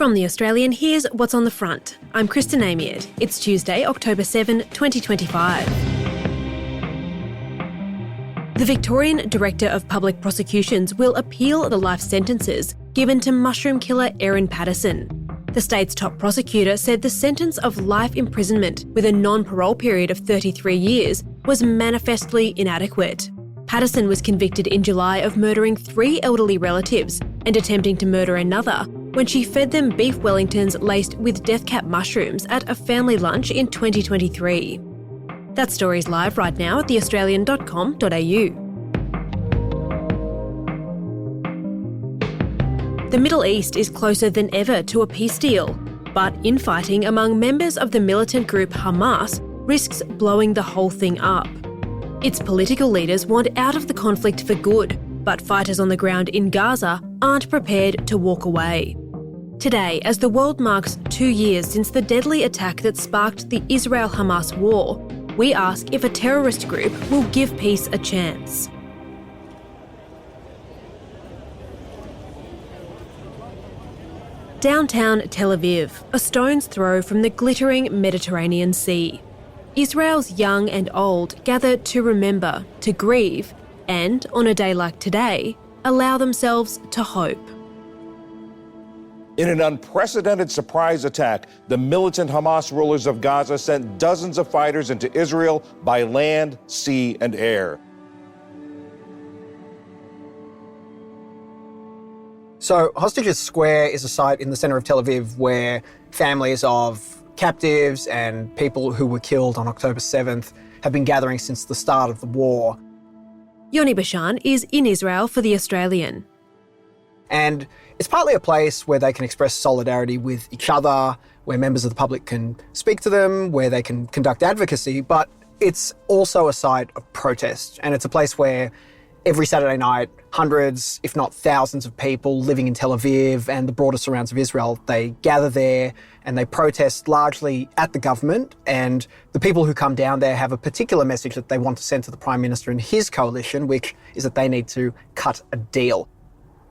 From The Australian, here's what's on the front. I'm Kristen Amiad. It's Tuesday, October 7, 2025. The Victorian Director of Public Prosecutions will appeal the life sentences given to mushroom killer Erin Patterson. The state's top prosecutor said the sentence of life imprisonment with a non-parole period of 33 years was manifestly inadequate. Patterson was convicted in July of murdering 3 elderly relatives and attempting to murder another when she fed them beef Wellingtons laced with death cap mushrooms at a family lunch in 2023. That story's live right now at theaustralian.com.au. The Middle East is closer than ever to a peace deal, but infighting among members of the militant group Hamas risks blowing the whole thing up. Its political leaders want out of the conflict for good, but fighters on the ground in Gaza aren't prepared to walk away. Today, as the world marks 2 years since the deadly attack that sparked the Israel-Hamas war, we ask if a terrorist group will give peace a chance. Downtown Tel Aviv, a stone's throw from the glittering Mediterranean Sea. Israel's young and old gather to remember, to grieve, and, on a day like today, allow themselves to hope. In an unprecedented surprise attack, the militant Hamas rulers of Gaza sent dozens of fighters into Israel by land, sea, and air. So Hostages Square is a site in the centre of Tel Aviv where families of captives and people who were killed on October 7th have been gathering since the start of the war. Yoni Bashan is in Israel for The Australian. And it's partly a place where they can express solidarity with each other, where members of the public can speak to them, where they can conduct advocacy, but it's also a site of protest. And it's a place where every Saturday night, hundreds, if not thousands of people living in Tel Aviv and the broader surrounds of Israel, they gather there and they protest largely at the government. And the people who come down there have a particular message that they want to send to the Prime Minister and his coalition, which is that they need to cut a deal.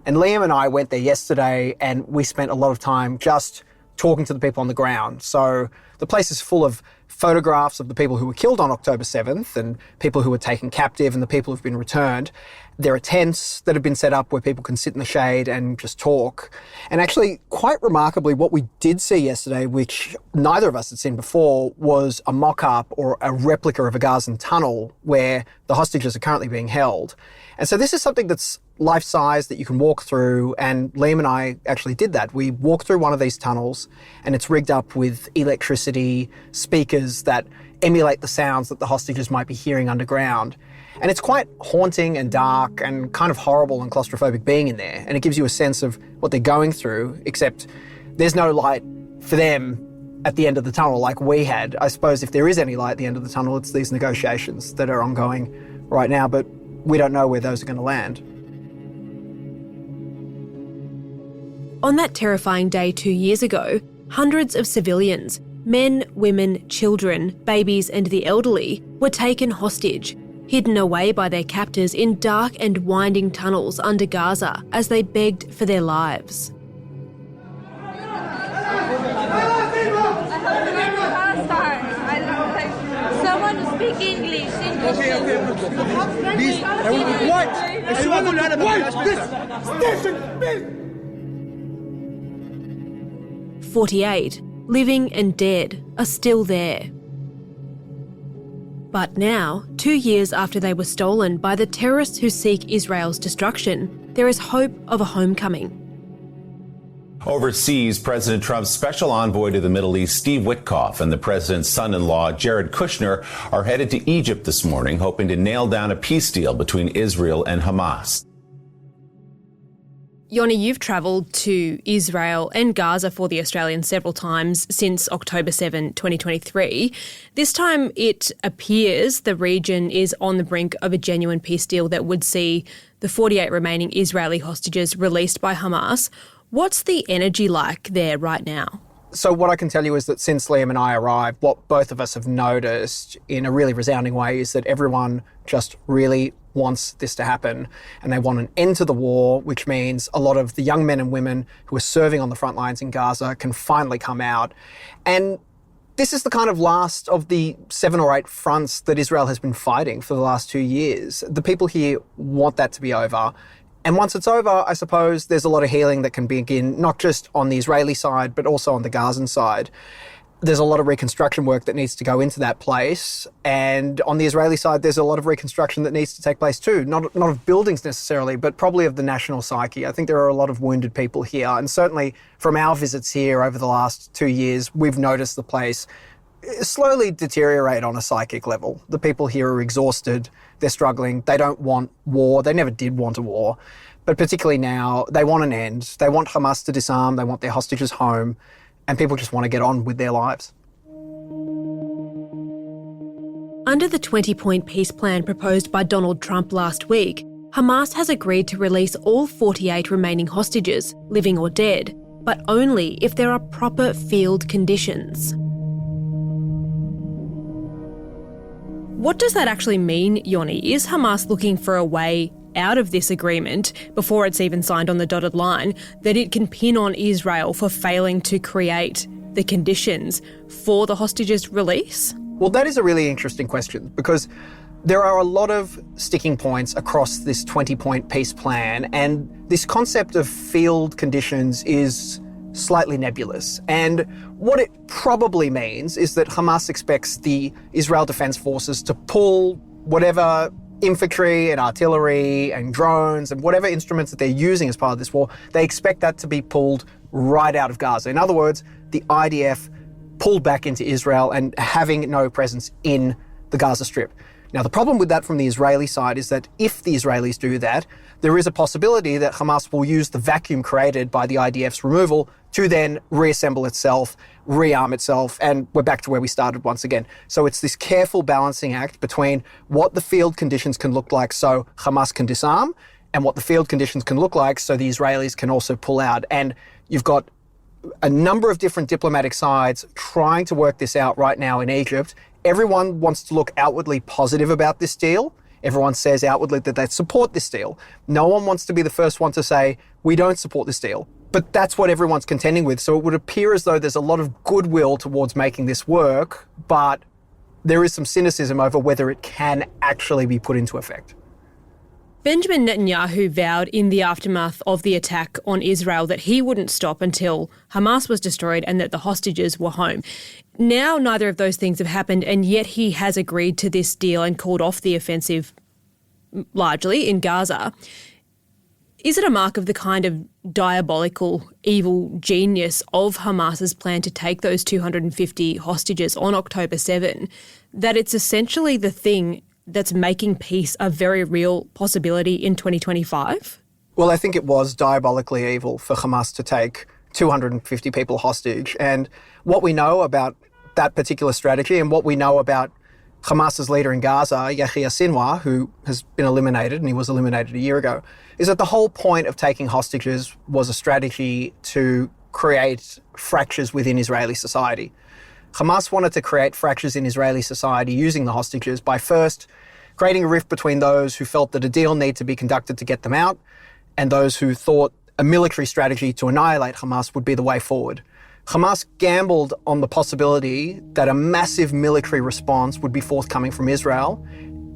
And Liam and I went there yesterday and we spent a lot of time just talking to the people on the ground. So the place is full of photographs of the people who were killed on October 7th and people who were taken captive and the people who've been returned. There are tents that have been set up where people can sit in the shade and just talk. And actually, quite remarkably, what we did see yesterday, which neither of us had seen before, was a mock-up or a replica of a Gazan tunnel where the hostages are currently being held. And so this is something that's life-size that you can walk through, and Liam and I actually did that. We walked through one of these tunnels and it's rigged up with electricity, speakers that emulate the sounds that the hostages might be hearing underground. And it's quite haunting and dark and kind of horrible and claustrophobic being in there. And it gives you a sense of what they're going through, except there's no light for them at the end of the tunnel like we had. I suppose if there is any light at the end of the tunnel, it's these negotiations that are ongoing right now, but we don't know where those are going to land. On that terrifying day 2 years ago, hundreds of civilians, men, women, children, babies and the elderly, were taken hostage, hidden away by their captors in dark and winding tunnels under Gaza as they begged for their lives. Someone speak English. Please, what? 48, living and dead, are still there. But now, 2 years after they were stolen by the terrorists who seek Israel's destruction, there is hope of a homecoming. Overseas, President Trump's special envoy to the Middle East, Steve Witkoff, and the president's son-in-law, Jared Kushner, are headed to Egypt this morning, hoping to nail down a peace deal between Israel and Hamas. Yoni, you've travelled to Israel and Gaza for The Australian several times since October 7, 2023. This time it appears the region is on the brink of a genuine peace deal that would see the 48 remaining Israeli hostages released by Hamas. What's the energy like there right now? So what I can tell you is that since Liam and I arrived, what both of us have noticed in a really resounding way is that everyone just really wants this to happen, and they want an end to the war, which means a lot of the young men and women who are serving on the front lines in Gaza can finally come out. And this is the kind of last of the 7 or 8 fronts that Israel has been fighting for the last 2 years. The people here want that to be over. And once it's over, I suppose there's a lot of healing that can begin, not just on the Israeli side, but also on the Gazan side. There's a lot of reconstruction work that needs to go into that place. And on the Israeli side, there's a lot of reconstruction that needs to take place too. Not of buildings necessarily, but probably of the national psyche. I think there are a lot of wounded people here. And certainly from our visits here over the last 2 years, we've noticed the place slowly deteriorate on a psychic level. The people here are exhausted. They're struggling. They don't want war. They never did want a war. But particularly now, they want an end. They want Hamas to disarm. They want their hostages home. And people just want to get on with their lives. Under the 20-point peace plan proposed by Donald Trump last week, Hamas has agreed to release all 48 remaining hostages, living or dead, but only if there are proper field conditions. What does that actually mean, Yoni? Is Hamas looking for a way out of this agreement, before it's even signed on the dotted line, that it can pin on Israel for failing to create the conditions for the hostages' release? Well, that is a really interesting question, because there are a lot of sticking points across this 20-point peace plan, and this concept of field conditions is slightly nebulous. And what it probably means is that Hamas expects the Israel Defense Forces to pull whatever infantry and artillery and drones and whatever instruments that they're using as part of this war, they expect that to be pulled right out of Gaza. In other words, the IDF pulled back into Israel and having no presence in the Gaza Strip. Now, the problem with that from the Israeli side is that if the Israelis do that, there is a possibility that Hamas will use the vacuum created by the IDF's removal to then reassemble itself, rearm itself, and we're back to where we started once again. So it's this careful balancing act between what the field conditions can look like so Hamas can disarm, and what the field conditions can look like so the Israelis can also pull out. And you've got a number of different diplomatic sides trying to work this out right now in Egypt. Everyone wants to look outwardly positive about this deal. Everyone says outwardly that they support this deal. No one wants to be the first one to say, we don't support this deal. But that's what everyone's contending with. So it would appear as though there's a lot of goodwill towards making this work, but there is some cynicism over whether it can actually be put into effect. Benjamin Netanyahu vowed in the aftermath of the attack on Israel that he wouldn't stop until Hamas was destroyed and that the hostages were home. Now neither of those things have happened, and yet he has agreed to this deal and called off the offensive largely in Gaza. Is it a mark of the kind of diabolical, evil genius of Hamas's plan to take those 250 hostages on October 7 that it's essentially the thing that's making peace a very real possibility in 2025? Well, I think it was diabolically evil for Hamas to take 250 people hostage. And what we know about that particular strategy and what we know about Hamas's leader in Gaza, Yahya Sinwar, who has been eliminated, and he was eliminated a year ago, is that the whole point of taking hostages was a strategy to create fractures within Israeli society. Hamas wanted to create fractures in Israeli society using the hostages by first creating a rift between those who felt that a deal needed to be conducted to get them out and those who thought a military strategy to annihilate Hamas would be the way forward. Hamas gambled on the possibility that a massive military response would be forthcoming from Israel,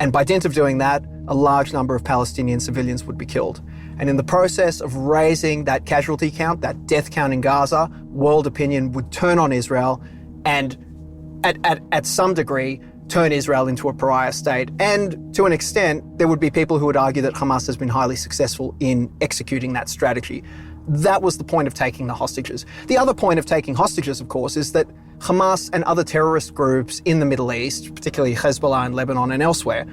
and by dint of doing that, a large number of Palestinian civilians would be killed. And in the process of raising that casualty count, that death count in Gaza, world opinion would turn on Israel and at some degree turn Israel into a pariah state. And to an extent, there would be people who would argue that Hamas has been highly successful in executing that strategy. That was the point of taking the hostages. The other point of taking hostages, of course, is that Hamas and other terrorist groups in the Middle East, particularly Hezbollah in Lebanon and elsewhere,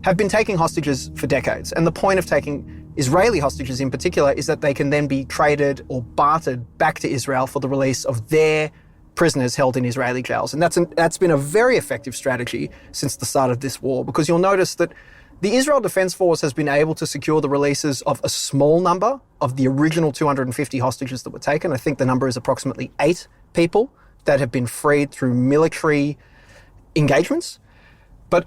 have been taking hostages for decades. And the point of taking Israeli hostages in particular is that they can then be traded or bartered back to Israel for the release of their prisoners held in Israeli jails. And that's been a very effective strategy since the start of this war, because you'll notice that the Israel Defense Force has been able to secure the releases of a small number of the original 250 hostages that were taken. I think the number is approximately 8 people that have been freed through military engagements. But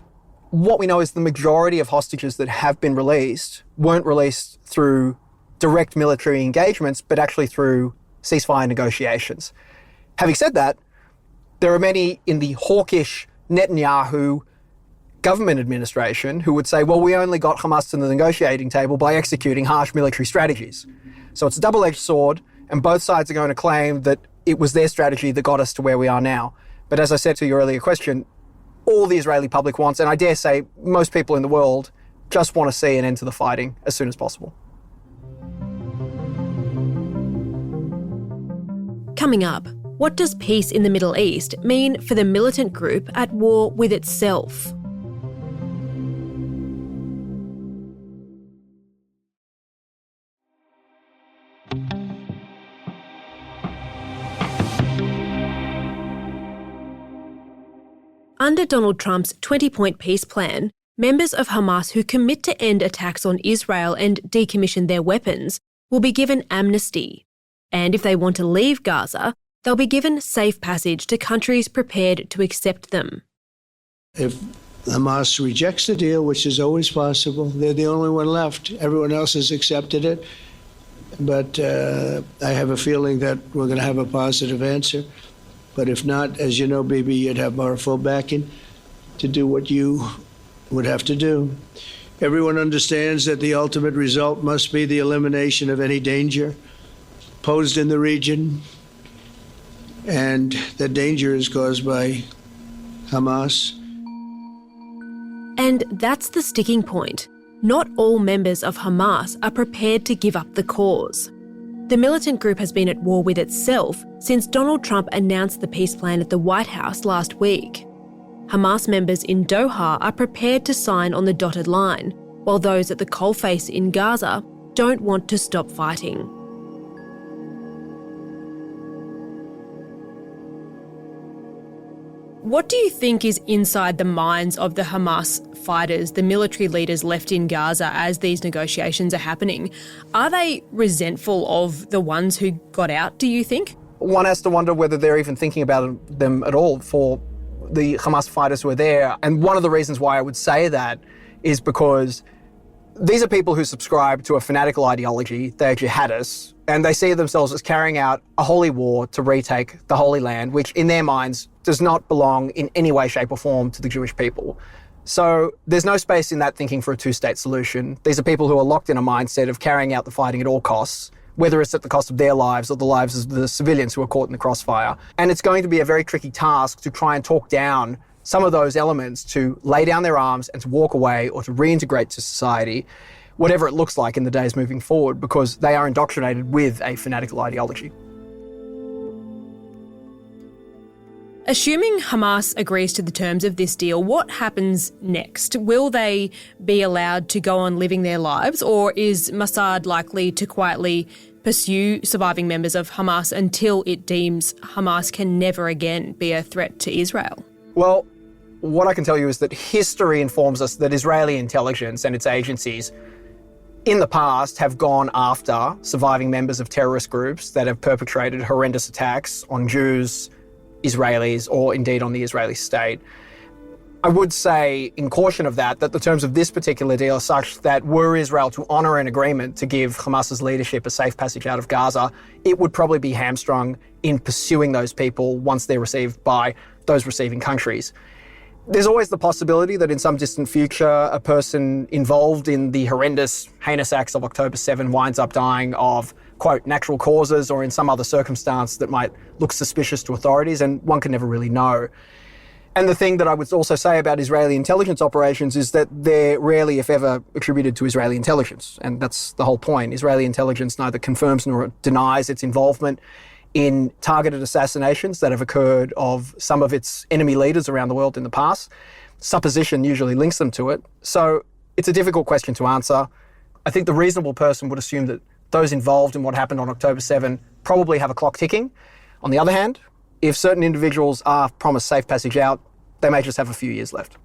What we know is the majority of hostages that have been released weren't released through direct military engagements, but actually through ceasefire negotiations. Having said that, there are many in the hawkish Netanyahu government administration who would say, well, we only got Hamas to the negotiating table by executing harsh military strategies. So it's a double-edged sword, and both sides are going to claim that it was their strategy that got us to where we are now. But as I said to your earlier question, all the Israeli public wants, and I dare say most people in the world, just want to see an end to the fighting as soon as possible. Coming up, what does peace in the Middle East mean for the militant group at war with itself? Under Donald Trump's 20-point peace plan, members of Hamas who commit to end attacks on Israel and decommission their weapons will be given amnesty. And if they want to leave Gaza, they'll be given safe passage to countries prepared to accept them. If Hamas rejects the deal, which is always possible, they're the only one left. Everyone else has accepted it. But I have a feeling that we're going to have a positive answer. But if not, as you know, Bibi, you'd have our full backing to do what you would have to do. Everyone understands that the ultimate result must be the elimination of any danger posed in the region, and that danger is caused by Hamas. And that's the sticking point. Not all members of Hamas are prepared to give up the cause. The militant group has been at war with itself since Donald Trump announced the peace plan at the White House last week. Hamas members in Doha are prepared to sign on the dotted line, while those at the coalface in Gaza don't want to stop fighting. What do you think is inside the minds of the Hamas fighters, the military leaders left in Gaza as these negotiations are happening? Are they resentful of the ones who got out, do you think? One has to wonder whether they're even thinking about them at all for the Hamas fighters who are there. And one of the reasons why I would say that is because these are people who subscribe to a fanatical ideology. They're jihadists, and they see themselves as carrying out a holy war to retake the Holy Land, which in their minds does not belong in any way, shape or form to the Jewish people. So there's no space in that thinking for a two-state solution. These are people who are locked in a mindset of carrying out the fighting at all costs, whether it's at the cost of their lives or the lives of the civilians who are caught in the crossfire. And it's going to be a very tricky task to try and talk down some of those elements to lay down their arms and to walk away or to reintegrate to society, whatever it looks like in the days moving forward, because they are indoctrinated with a fanatical ideology. Assuming Hamas agrees to the terms of this deal, what happens next? Will they be allowed to go on living their lives, or is Mossad likely to quietly pursue surviving members of Hamas until it deems Hamas can never again be a threat to Israel? Well, what I can tell you is that history informs us that Israeli intelligence and its agencies in the past have gone after surviving members of terrorist groups that have perpetrated horrendous attacks on Jews, Israelis, or indeed on the Israeli state. I would say, in caution of that, that the terms of this particular deal are such that were Israel to honour an agreement to give Hamas's leadership a safe passage out of Gaza, it would probably be hamstrung in pursuing those people once they're received by those receiving countries. There's always the possibility that in some distant future, a person involved in the horrendous, heinous acts of October 7 winds up dying of, quote, natural causes or in some other circumstance that might look suspicious to authorities, and one can never really know. And the thing that I would also say about Israeli intelligence operations is that they're rarely, if ever, attributed to Israeli intelligence. And that's the whole point. Israeli intelligence neither confirms nor denies its involvement in targeted assassinations that have occurred of some of its enemy leaders around the world in the past. Supposition usually links them to it. So it's a difficult question to answer. I think the reasonable person would assume that those involved in what happened on October 7 probably have a clock ticking. On the other hand, if certain individuals are promised safe passage out, they may just have a few years left.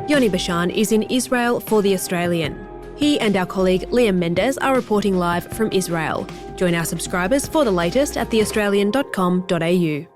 Yoni Bashan is in Israel for The Australian. He and our colleague Liam Mendes are reporting live from Israel. Join our subscribers for the latest at theaustralian.com.au.